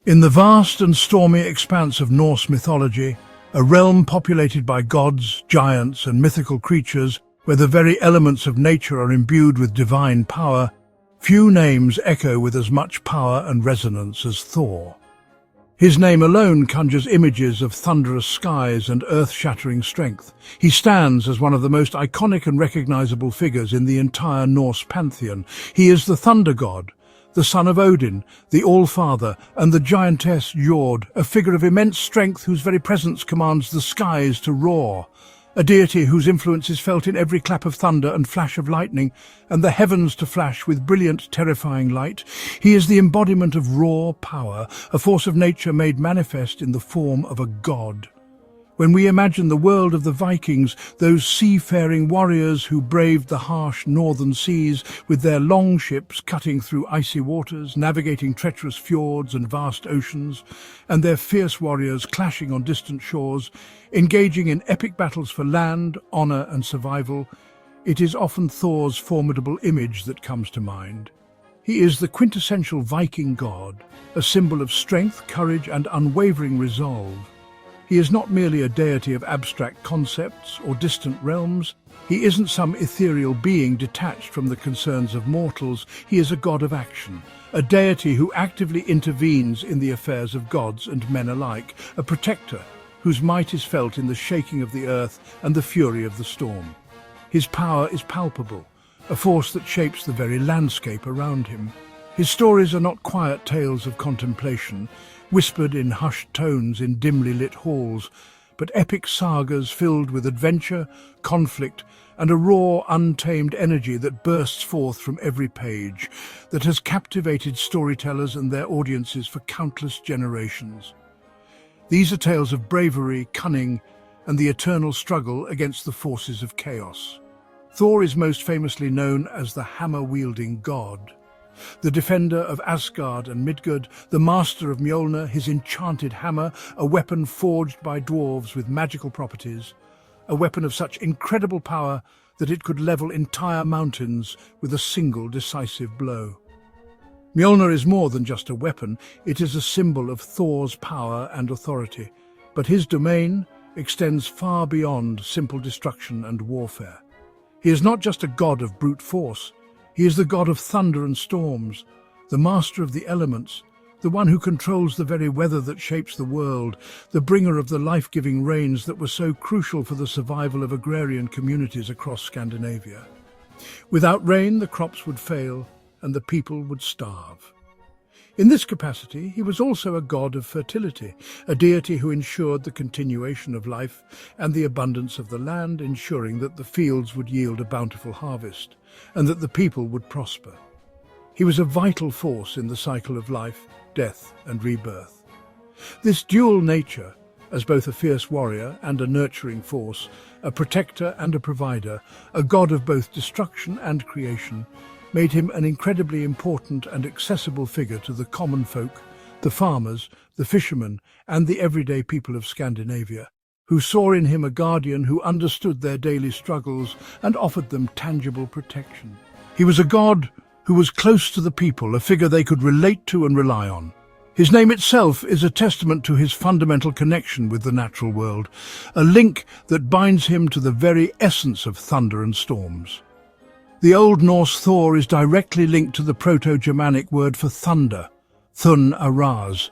In the vast and stormy expanse of Norse mythology, a realm populated by gods, giants, and mythical creatures, where the very elements of nature are imbued with divine power, few names echo with as much power and resonance as Thor. His name alone conjures images of thunderous skies and earth-shattering strength. He stands as one of the most iconic and recognizable figures in the entire Norse pantheon. He is the thunder god, the son of Odin, the All-Father, and the giantess Jord, a figure of immense strength whose very presence commands the skies to roar. A deity whose influence is felt in every clap of thunder and flash of lightning, and the heavens to flash with brilliant, terrifying light. He is the embodiment of raw power, a force of nature made manifest in the form of a god. When we imagine the world of the Vikings, those seafaring warriors who braved the harsh northern seas with their long ships cutting through icy waters, navigating treacherous fjords and vast oceans, and their fierce warriors clashing on distant shores, engaging in epic battles for land, honor, and survival, it is often Thor's formidable image that comes to mind. He is the quintessential Viking god, a symbol of strength, courage, and unwavering resolve. He is not merely a deity of abstract concepts or distant realms. He isn't some ethereal being detached from the concerns of mortals. He is a god of action, a deity who actively intervenes in the affairs of gods and men alike, a protector whose might is felt in the shaking of the earth and the fury of the storm. His power is palpable, a force that shapes the very landscape around him. His stories are not quiet tales of contemplation, whispered in hushed tones in dimly lit halls, but epic sagas filled with adventure, conflict, and a raw, untamed energy that bursts forth from every page, that has captivated storytellers and their audiences for countless generations. These are tales of bravery, cunning, and the eternal struggle against the forces of chaos. Thor is most famously known as the hammer-wielding god, the defender of Asgard and Midgard, the master of Mjölnir, his enchanted hammer, a weapon forged by dwarves with magical properties, a weapon of such incredible power that it could level entire mountains with a single decisive blow. Mjölnir is more than just a weapon, it is a symbol of Thor's power and authority, but his domain extends far beyond simple destruction and warfare. He is not just a god of brute force. He is the god of thunder and storms, the master of the elements, the one who controls the very weather that shapes the world, the bringer of the life-giving rains that were so crucial for the survival of agrarian communities across Scandinavia. Without rain, the crops would fail and the people would starve. In this capacity, he was also a god of fertility, a deity who ensured the continuation of life and the abundance of the land, ensuring that the fields would yield a bountiful harvest and that the people would prosper. He was a vital force in the cycle of life, death, and rebirth. This dual nature, as both a fierce warrior and a nurturing force, a protector and a provider, a god of both destruction and creation, made him an incredibly important and accessible figure to the common folk, the farmers, the fishermen, and the everyday people of Scandinavia, who saw in him a guardian who understood their daily struggles and offered them tangible protection. He was a god who was close to the people, a figure they could relate to and rely on. His name itself is a testament to his fundamental connection with the natural world, a link that binds him to the very essence of thunder and storms. The Old Norse Thor is directly linked to the Proto-Germanic word for thunder, thun araz,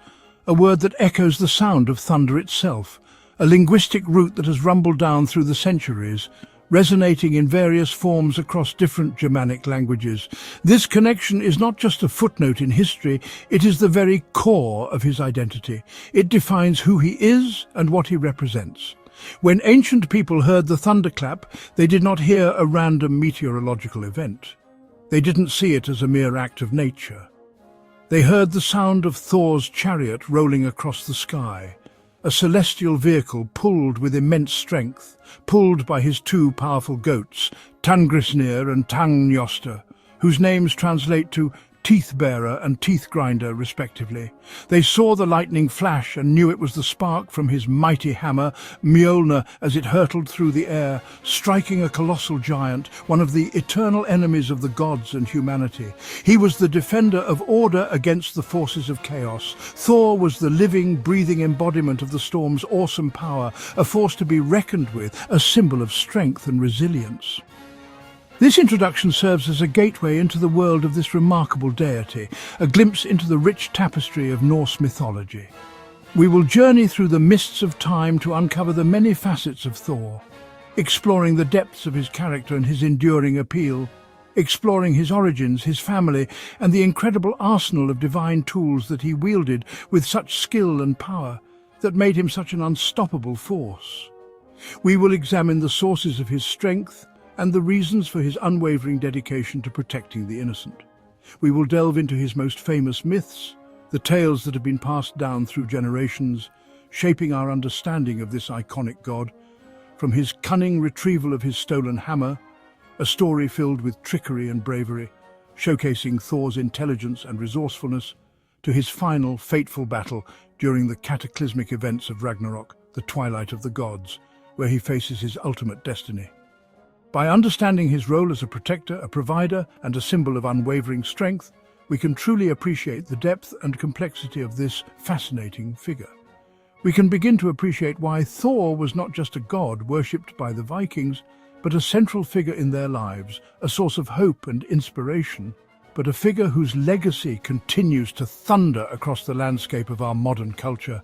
a word that echoes the sound of thunder itself, a linguistic root that has rumbled down through the centuries, resonating in various forms across different Germanic languages. This connection is not just a footnote in history, it is the very core of his identity. It defines who he is and what he represents. When ancient people heard the thunderclap, they did not hear a random meteorological event. They didn't see it as a mere act of nature. They heard the sound of Thor's chariot rolling across the sky, a celestial vehicle pulled with immense strength, pulled by his two powerful goats, Tangrisnir and Tangnjoster, whose names translate to teeth-bearer and teeth-grinder, respectively. They saw the lightning flash and knew it was the spark from his mighty hammer, Mjölnir, as it hurtled through the air, striking a colossal giant, one of the eternal enemies of the gods and humanity. He was the defender of order against the forces of chaos. Thor was the living, breathing embodiment of the storm's awesome power, a force to be reckoned with, a symbol of strength and resilience. This introduction serves as a gateway into the world of this remarkable deity, a glimpse into the rich tapestry of Norse mythology. We will journey through the mists of time to uncover the many facets of Thor, exploring the depths of his character and his enduring appeal, exploring his origins, his family, and the incredible arsenal of divine tools that he wielded with such skill and power that made him such an unstoppable force. We will examine the sources of his strength and the reasons for his unwavering dedication to protecting the innocent. We will delve into his most famous myths, the tales that have been passed down through generations, shaping our understanding of this iconic god, from his cunning retrieval of his stolen hammer, a story filled with trickery and bravery, showcasing Thor's intelligence and resourcefulness, to his final, fateful battle during the cataclysmic events of Ragnarok, the twilight of the gods, where he faces his ultimate destiny. By understanding his role as a protector, a provider, and a symbol of unwavering strength, we can truly appreciate the depth and complexity of this fascinating figure. We can begin to appreciate why Thor was not just a god worshipped by the Vikings, but a central figure in their lives, a source of hope and inspiration, but a figure whose legacy continues to thunder across the landscape of our modern culture,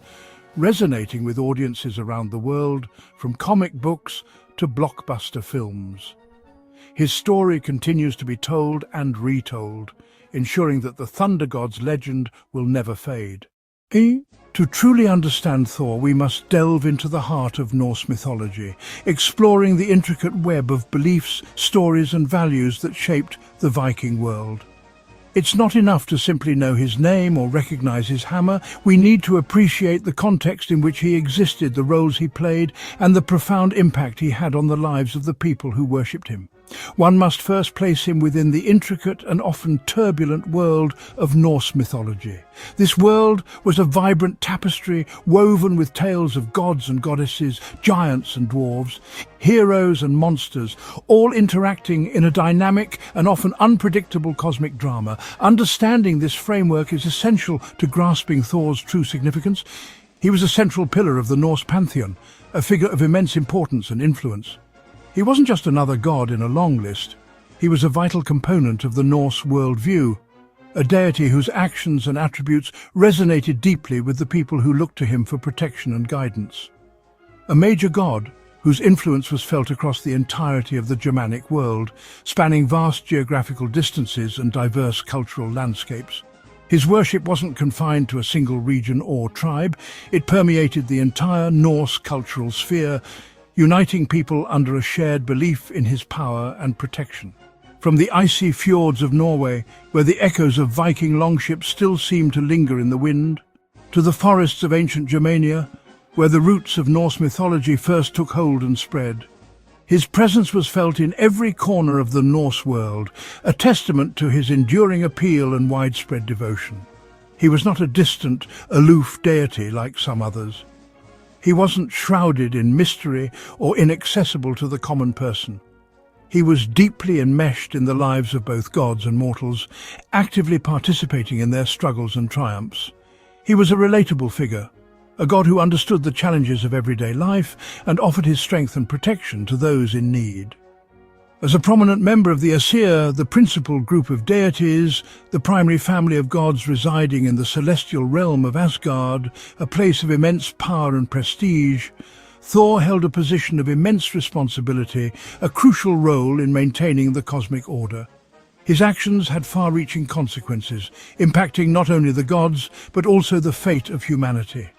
resonating with audiences around the world, from comic books to blockbuster films. His story continues to be told and retold, ensuring that the Thunder God's legend will never fade. To truly understand Thor, we must delve into the heart of Norse mythology, exploring the intricate web of beliefs, stories, and values that shaped the Viking world. It's not enough to simply know his name or recognize his hammer. We need to appreciate the context in which he existed, the roles he played, and the profound impact he had on the lives of the people who worshipped him. One must first place him within the intricate and often turbulent world of Norse mythology. This world was a vibrant tapestry woven with tales of gods and goddesses, giants and dwarves, heroes and monsters, all interacting in a dynamic and often unpredictable cosmic drama. Understanding this framework is essential to grasping Thor's true significance. He was a central pillar of the Norse pantheon, a figure of immense importance and influence. He wasn't just another god in a long list. He was a vital component of the Norse worldview, a deity whose actions and attributes resonated deeply with the people who looked to him for protection and guidance. A major god whose influence was felt across the entirety of the Germanic world, spanning vast geographical distances and diverse cultural landscapes. His worship wasn't confined to a single region or tribe. It permeated the entire Norse cultural sphere, uniting people under a shared belief in his power and protection. From the icy fjords of Norway, where the echoes of Viking longships still seem to linger in the wind, to the forests of ancient Germania, where the roots of Norse mythology first took hold and spread, his presence was felt in every corner of the Norse world, a testament to his enduring appeal and widespread devotion. He was not a distant, aloof deity like some others. He wasn't shrouded in mystery or inaccessible to the common person. He was deeply enmeshed in the lives of both gods and mortals, actively participating in their struggles and triumphs. He was a relatable figure, a god who understood the challenges of everyday life and offered his strength and protection to those in need. As a prominent member of the Aesir, the principal group of deities, the primary family of gods residing in the celestial realm of Asgard, a place of immense power and prestige, Thor held a position of immense responsibility, a crucial role in maintaining the cosmic order. His actions had far-reaching consequences, impacting not only the gods, but also the fate of humanity.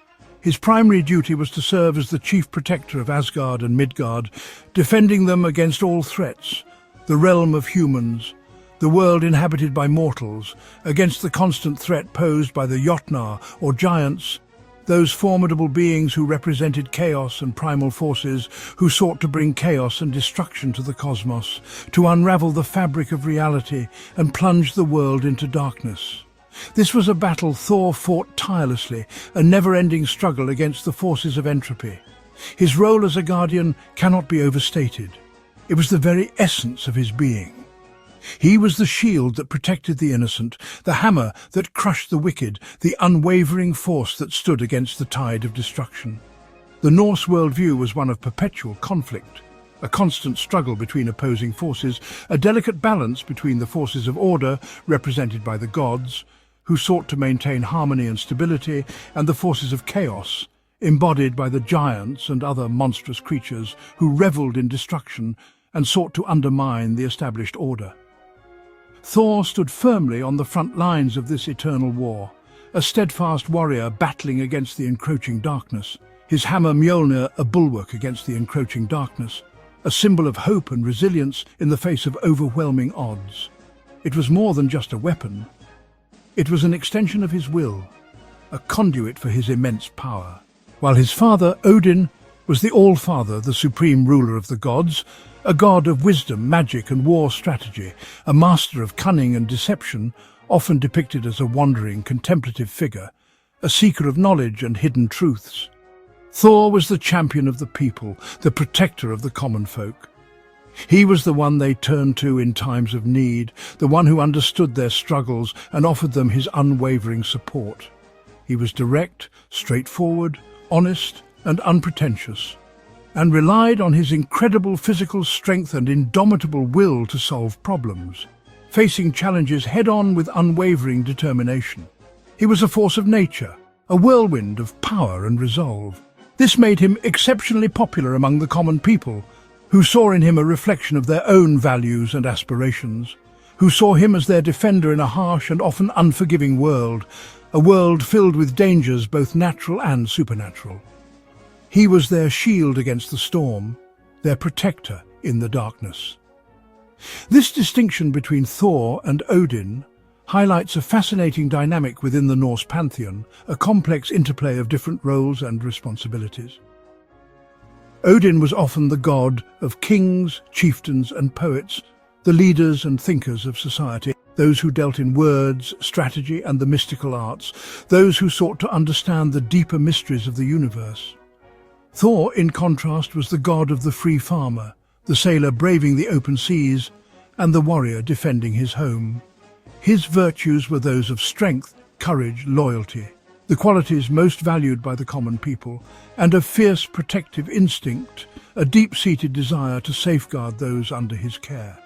His primary duty was to serve as the chief protector of Asgard and Midgard, defending them against all threats, the realm of humans, the world inhabited by mortals, against the constant threat posed by the Jotnar, or giants, those formidable beings who represented chaos and primal forces, who sought to bring chaos and destruction to the cosmos, to unravel the fabric of reality and plunge the world into darkness. This was a battle Thor fought tirelessly, a never-ending struggle against the forces of entropy. His role as a guardian cannot be overstated. It was the very essence of his being. He was the shield that protected the innocent, the hammer that crushed the wicked, the unwavering force that stood against the tide of destruction. The Norse worldview was one of perpetual conflict, a constant struggle between opposing forces, a delicate balance between the forces of order, represented by the gods, who sought to maintain harmony and stability, and the forces of chaos, embodied by the giants and other monstrous creatures who reveled in destruction and sought to undermine the established order. Thor stood firmly on the front lines of this eternal war, a steadfast warrior battling against the encroaching darkness, his hammer Mjölnir a bulwark against the encroaching darkness, a symbol of hope and resilience in the face of overwhelming odds. It was more than just a weapon. It was an extension of his will, a conduit for his immense power. While his father, Odin, was the All-Father, the supreme ruler of the gods, a god of wisdom, magic and war strategy, a master of cunning and deception, often depicted as a wandering, contemplative figure, a seeker of knowledge and hidden truths. Thor was the champion of the people, the protector of the common folk. He was the one they turned to in times of need, the one who understood their struggles and offered them his unwavering support. He was direct, straightforward, honest and unpretentious, and relied on his incredible physical strength and indomitable will to solve problems, facing challenges head-on with unwavering determination. He was a force of nature, a whirlwind of power and resolve. This made him exceptionally popular among the common people, who saw in him a reflection of their own values and aspirations, who saw him as their defender in a harsh and often unforgiving world, a world filled with dangers both natural and supernatural. He was their shield against the storm, their protector in the darkness. This distinction between Thor and Odin highlights a fascinating dynamic within the Norse pantheon, a complex interplay of different roles and responsibilities. Odin was often the god of kings, chieftains and poets, the leaders and thinkers of society, those who dealt in words, strategy and the mystical arts, those who sought to understand the deeper mysteries of the universe. Thor, in contrast, was the god of the free farmer, the sailor braving the open seas, and the warrior defending his home. His virtues were those of strength, courage, loyalty, the qualities most valued by the common people, and a fierce protective instinct, a deep-seated desire to safeguard those under his care.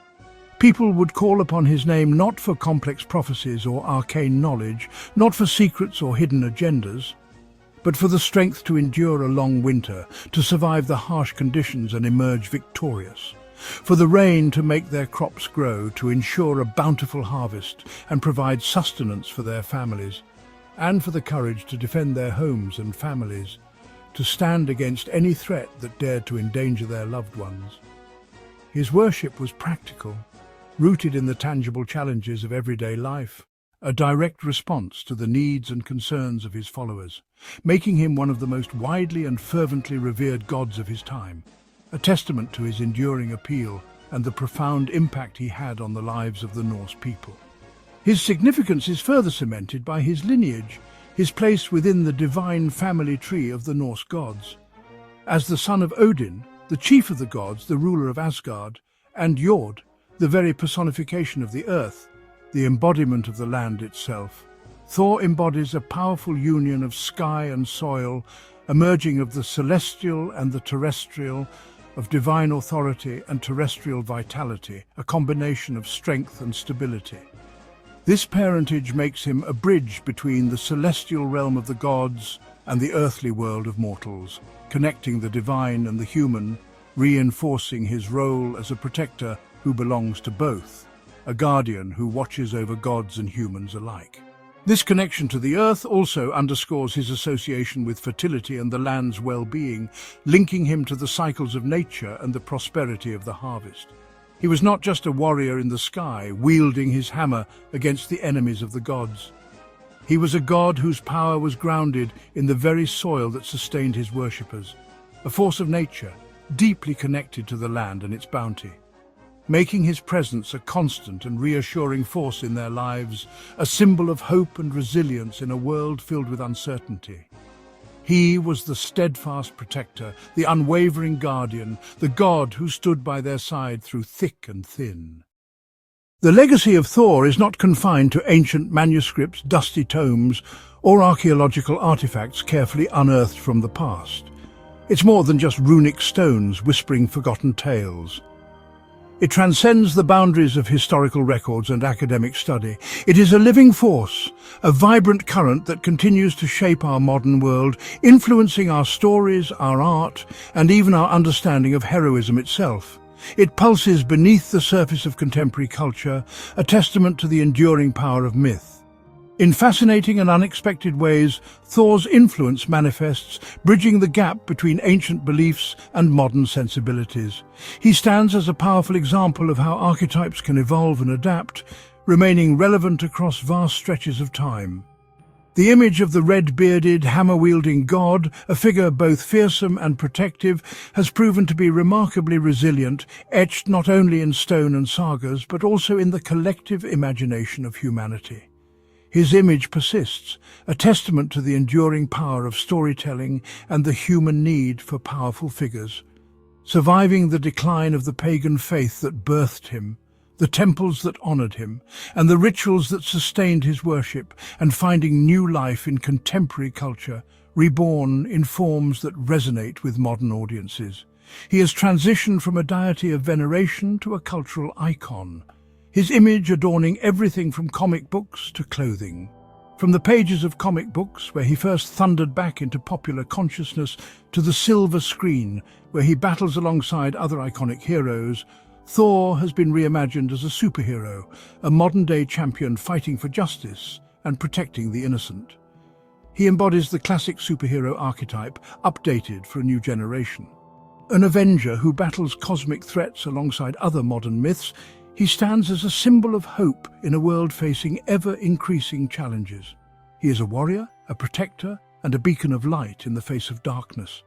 People would call upon his name not for complex prophecies or arcane knowledge, not for secrets or hidden agendas, but for the strength to endure a long winter, to survive the harsh conditions and emerge victorious, for the rain to make their crops grow, to ensure a bountiful harvest and provide sustenance for their families, and for the courage to defend their homes and families, to stand against any threat that dared to endanger their loved ones. His worship was practical, rooted in the tangible challenges of everyday life, a direct response to the needs and concerns of his followers, making him one of the most widely and fervently revered gods of his time, a testament to his enduring appeal and the profound impact he had on the lives of the Norse people. His significance is further cemented by his lineage, his place within the divine family tree of the Norse gods. As the son of Odin, the chief of the gods, the ruler of Asgard, and Jord, the very personification of the earth, the embodiment of the land itself, Thor embodies a powerful union of sky and soil, emerging of the celestial and the terrestrial, of divine authority and terrestrial vitality, a combination of strength and stability. This parentage makes him a bridge between the celestial realm of the gods and the earthly world of mortals, connecting the divine and the human, reinforcing his role as a protector who belongs to both, a guardian who watches over gods and humans alike. This connection to the earth also underscores his association with fertility and the land's well-being, linking him to the cycles of nature and the prosperity of the harvest. He was not just a warrior in the sky, wielding his hammer against the enemies of the gods. He was a god whose power was grounded in the very soil that sustained his worshippers, a force of nature, deeply connected to the land and its bounty, making his presence a constant and reassuring force in their lives, a symbol of hope and resilience in a world filled with uncertainty. He was the steadfast protector, the unwavering guardian, the god who stood by their side through thick and thin. The legacy of Thor is not confined to ancient manuscripts, dusty tomes, or archaeological artifacts carefully unearthed from the past. It's more than just runic stones whispering forgotten tales. It transcends the boundaries of historical records and academic study. It is a living force, a vibrant current that continues to shape our modern world, influencing our stories, our art, and even our understanding of heroism itself. It pulses beneath the surface of contemporary culture, a testament to the enduring power of myth. In fascinating and unexpected ways, Thor's influence manifests, bridging the gap between ancient beliefs and modern sensibilities. He stands as a powerful example of how archetypes can evolve and adapt, remaining relevant across vast stretches of time. The image of the red-bearded, hammer-wielding god, a figure both fearsome and protective, has proven to be remarkably resilient, etched not only in stone and sagas, but also in the collective imagination of humanity. His image persists, a testament to the enduring power of storytelling and the human need for powerful figures. Surviving the decline of the pagan faith that birthed him, the temples that honored him, and the rituals that sustained his worship, and finding new life in contemporary culture, reborn in forms that resonate with modern audiences. He has transitioned from a deity of veneration to a cultural icon, his image adorning everything from comic books to clothing. From the pages of comic books, where he first thundered back into popular consciousness, to the silver screen, where he battles alongside other iconic heroes, Thor has been reimagined as a superhero, a modern-day champion fighting for justice and protecting the innocent. He embodies the classic superhero archetype, updated for a new generation. An avenger who battles cosmic threats alongside other modern myths, he stands as a symbol of hope in a world facing ever-increasing challenges. He is a warrior, a protector, and a beacon of light in the face of darkness.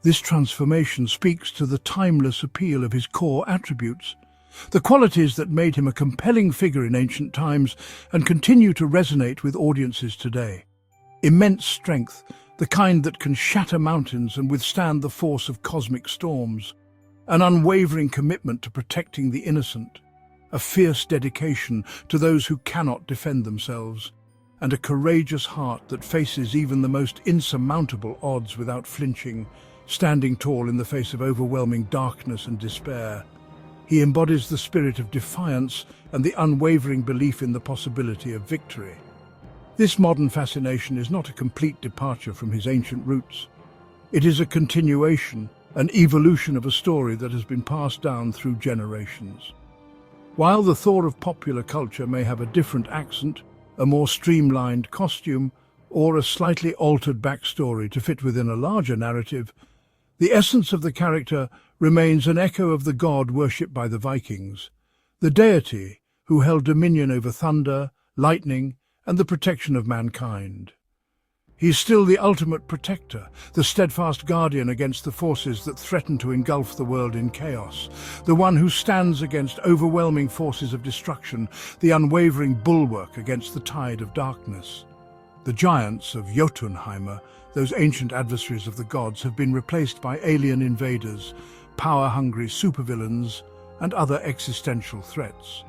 This transformation speaks to the timeless appeal of his core attributes, the qualities that made him a compelling figure in ancient times and continue to resonate with audiences today. Immense strength, the kind that can shatter mountains and withstand the force of cosmic storms. An unwavering commitment to protecting the innocent, a fierce dedication to those who cannot defend themselves, and a courageous heart that faces even the most insurmountable odds without flinching, standing tall in the face of overwhelming darkness and despair. He embodies the spirit of defiance and the unwavering belief in the possibility of victory. This modern fascination is not a complete departure from his ancient roots. It is a continuation, an evolution of a story that has been passed down through generations. While the Thor of popular culture may have a different accent, a more streamlined costume, or a slightly altered backstory to fit within a larger narrative, the essence of the character remains an echo of the god worshipped by the Vikings, the deity who held dominion over thunder, lightning, and the protection of mankind. He is still the ultimate protector, the steadfast guardian against the forces that threaten to engulf the world in chaos, the one who stands against overwhelming forces of destruction, the unwavering bulwark against the tide of darkness. The giants of Jotunheim, those ancient adversaries of the gods, have been replaced by alien invaders, power-hungry supervillains, and other existential threats.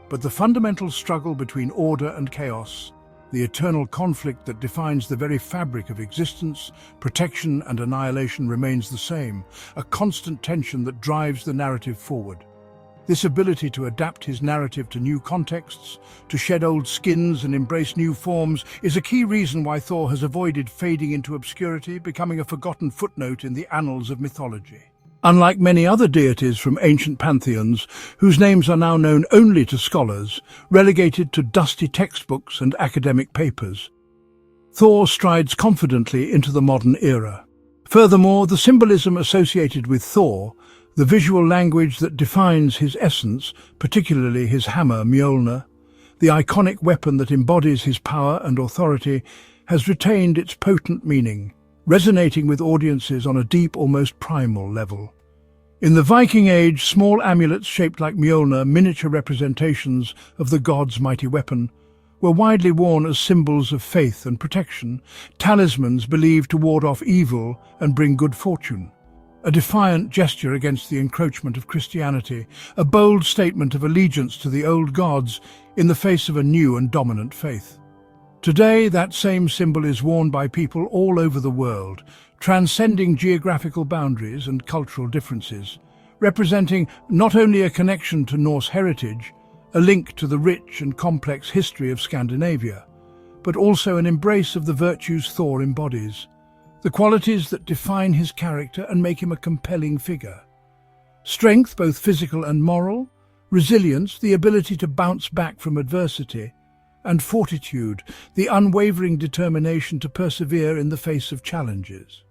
But the fundamental struggle between order and chaos, the eternal conflict that defines the very fabric of existence, protection and annihilation, remains the same, a constant tension that drives the narrative forward. This ability to adapt his narrative to new contexts, to shed old skins and embrace new forms, is a key reason why Thor has avoided fading into obscurity, becoming a forgotten footnote in the annals of mythology. Unlike many other deities from ancient pantheons, whose names are now known only to scholars, relegated to dusty textbooks and academic papers, Thor strides confidently into the modern era. Furthermore, the symbolism associated with Thor, the visual language that defines his essence, particularly his hammer Mjölnir, the iconic weapon that embodies his power and authority, has retained its potent meaning, resonating with audiences on a deep, almost primal level. In the Viking Age, small amulets shaped like Mjölnir, miniature representations of the god's mighty weapon, were widely worn as symbols of faith and protection, talismans believed to ward off evil and bring good fortune. A defiant gesture against the encroachment of Christianity, a bold statement of allegiance to the old gods in the face of a new and dominant faith. Today, that same symbol is worn by people all over the world, transcending geographical boundaries and cultural differences, representing not only a connection to Norse heritage, a link to the rich and complex history of Scandinavia, but also an embrace of the virtues Thor embodies, the qualities that define his character and make him a compelling figure. Strength, both physical and moral, resilience, the ability to bounce back from adversity, and fortitude, the unwavering determination to persevere in the face of challenges.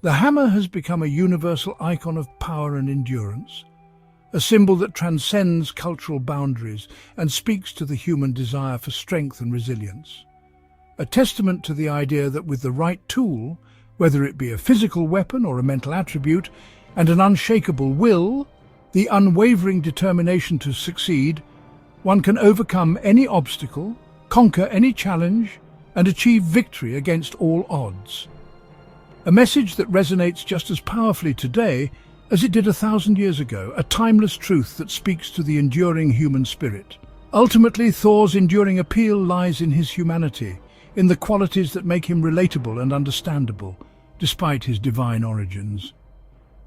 The hammer has become a universal icon of power and endurance, a symbol that transcends cultural boundaries and speaks to the human desire for strength and resilience. A testament to the idea that with the right tool, whether it be a physical weapon or a mental attribute, and an unshakable will, the unwavering determination to succeed, one can overcome any obstacle, conquer any challenge, and achieve victory against all odds. A message that resonates just as powerfully today as it did 1,000 years ago, a timeless truth that speaks to the enduring human spirit. Ultimately, Thor's enduring appeal lies in his humanity, in the qualities that make him relatable and understandable, despite his divine origins.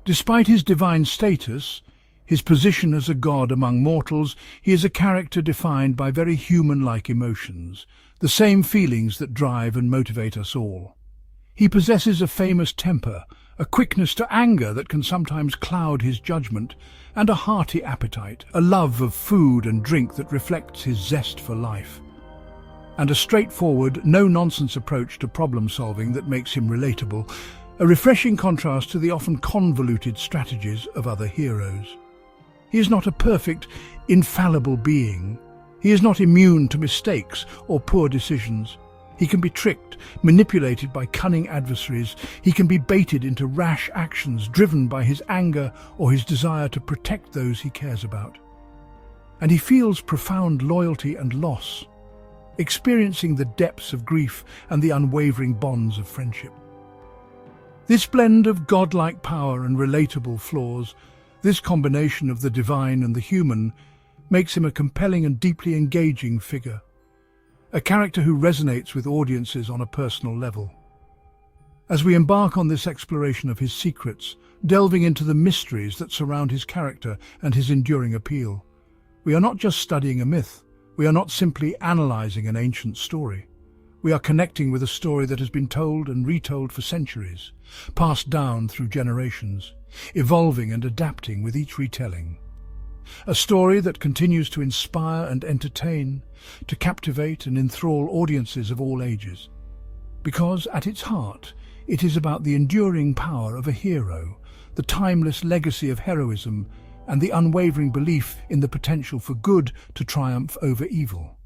Despite his divine status, his position as a god among mortals, he is a character defined by very human-like emotions, the same feelings that drive and motivate us all. He possesses a famous temper, a quickness to anger that can sometimes cloud his judgment, and a hearty appetite, a love of food and drink that reflects his zest for life, and a straightforward, no-nonsense approach to problem-solving that makes him relatable, a refreshing contrast to the often convoluted strategies of other heroes. He is not a perfect, infallible being. He is not immune to mistakes or poor decisions. He can be tricked, manipulated by cunning adversaries. He can be baited into rash actions driven by his anger or his desire to protect those he cares about. And he feels profound loyalty and loss, experiencing the depths of grief and the unwavering bonds of friendship. This blend of godlike power and relatable flaws, this combination of the divine and the human, makes him a compelling and deeply engaging figure, a character who resonates with audiences on a personal level. As we embark on this exploration of his secrets, delving into the mysteries that surround his character and his enduring appeal, we are not just studying a myth. We are not simply analyzing an ancient story. We are connecting with a story that has been told and retold for centuries, passed down through generations, evolving and adapting with each retelling. A story that continues to inspire and entertain, to captivate and enthrall audiences of all ages. Because, at its heart, it is about the enduring power of a hero, the timeless legacy of heroism, and the unwavering belief in the potential for good to triumph over evil.